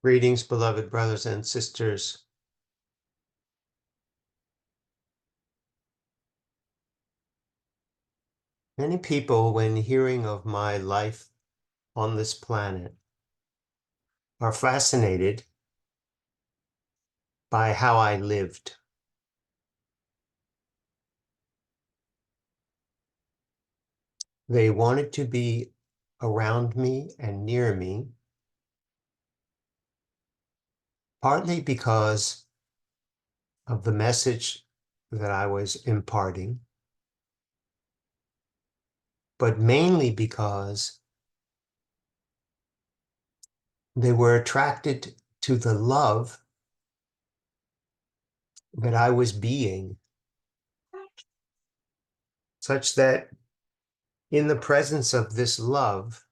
Greetings, beloved brothers and sisters. Many people, when hearing of my life on this planet, are fascinated by how I lived. They wanted to be around me and near me, partly because of the message that I was imparting, but mainly because they were attracted to the love that I was being, such that in the presence of this love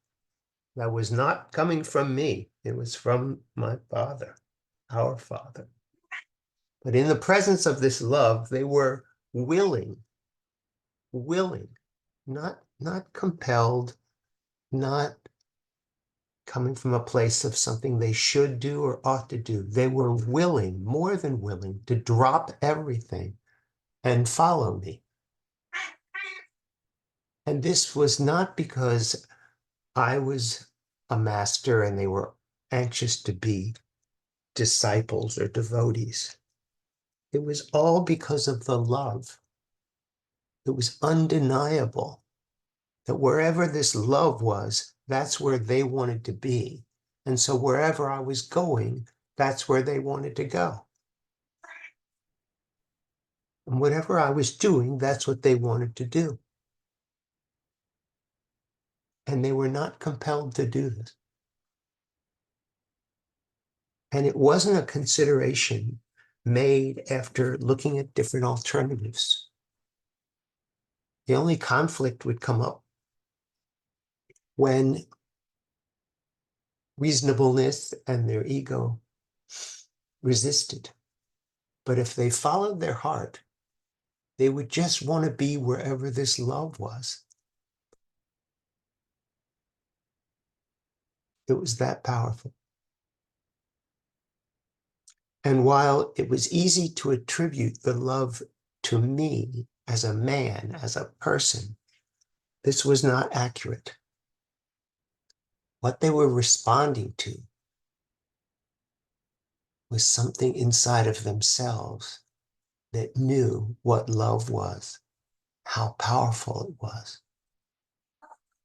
that was not coming from me, it was from my Father, our Father. But in the presence of this love, they were willing, not compelled, not coming from a place of something they should do or ought to do. They were willing, more than willing, to drop everything and follow me. And this was not because I was a master and they were anxious to be disciples or devotees. It was all because of the love. It was undeniable that wherever this love was, that's where they wanted to be. And so wherever I was going, that's where they wanted to go. And whatever I was doing, that's what they wanted to do. And they were not compelled to do this. And it wasn't a consideration made after looking at different alternatives. The only conflict would come up when reasonableness and their ego resisted. But if they followed their heart, they would just want to be wherever this love was. It was that powerful. And while it was easy to attribute the love to me as a man, as a person, this was not accurate. What they were responding to was something inside of themselves that knew what love was, how powerful it was,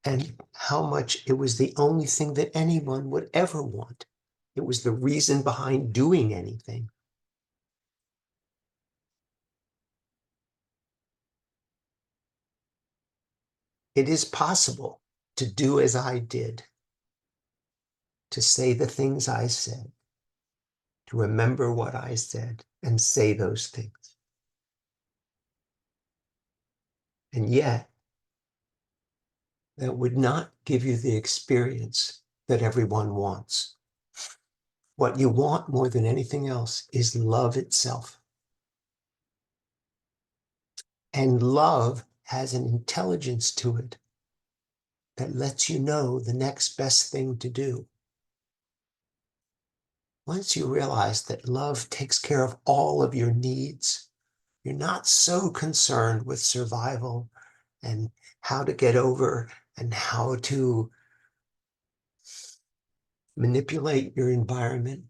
and how much it was the only thing that anyone would ever want. It was the reason behind doing anything. It is possible to do as I did, to say the things I said, to remember what I said and say those things. And yet, that would not give you the experience that everyone wants. What you want more than anything else is love itself. And love has an intelligence to it that lets you know the next best thing to do. Once you realize that love takes care of all of your needs, you're not so concerned with survival and how to get over and how to manipulate your environment.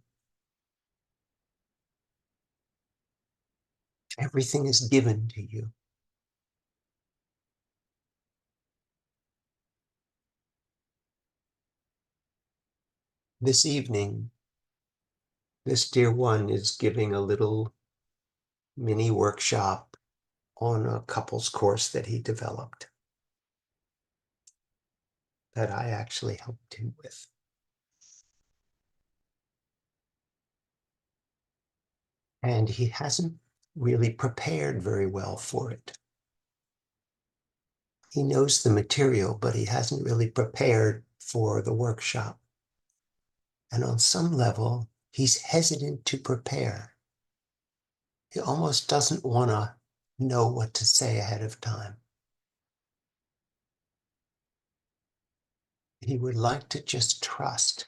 Everything is given to you. This evening, this dear one is giving a little mini workshop on a couples course that he developed that I actually helped him with. And he hasn't really prepared very well for it. He knows the material, but he hasn't really prepared for the workshop. And on some level, he's hesitant to prepare. He almost doesn't want to know what to say ahead of time. He would like to just trust.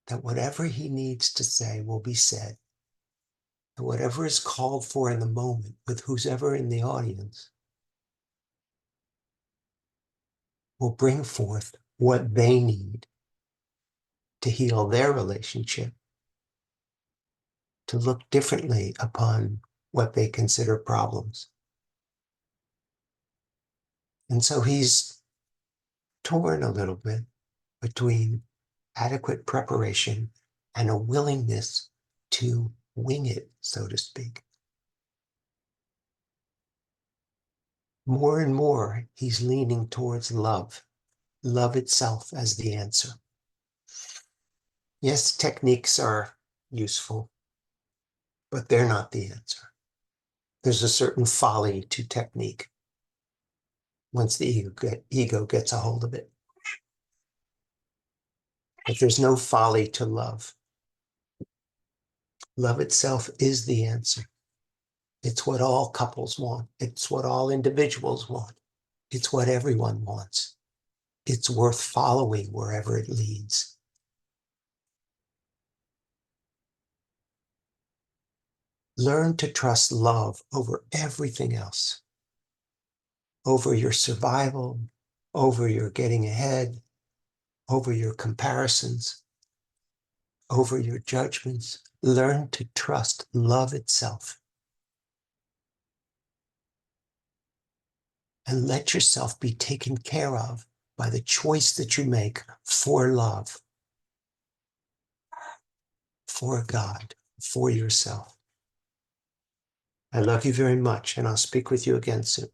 that whatever he needs to say will be said, and whatever is called for in the moment with whoever in the audience will bring forth what they need to heal their relationship, to look differently upon what they consider problems. And so he's torn a little bit between adequate preparation and a willingness to wing it, so to speak. More and more, he's leaning towards love itself as the answer. Yes, techniques are useful, but they're not the answer. There's a certain folly to technique once the ego gets a hold of it. But there's no folly to love. Love itself is the answer. It's what all couples want. It's what all individuals want. It's what everyone wants. It's worth following wherever it leads. Learn to trust love over everything else, over your survival, over your getting ahead, over your comparisons, over your judgments. Learn to trust love itself. And let yourself be taken care of by the choice that you make for love, for God, for yourself. I love you very much, and I'll speak with you again soon.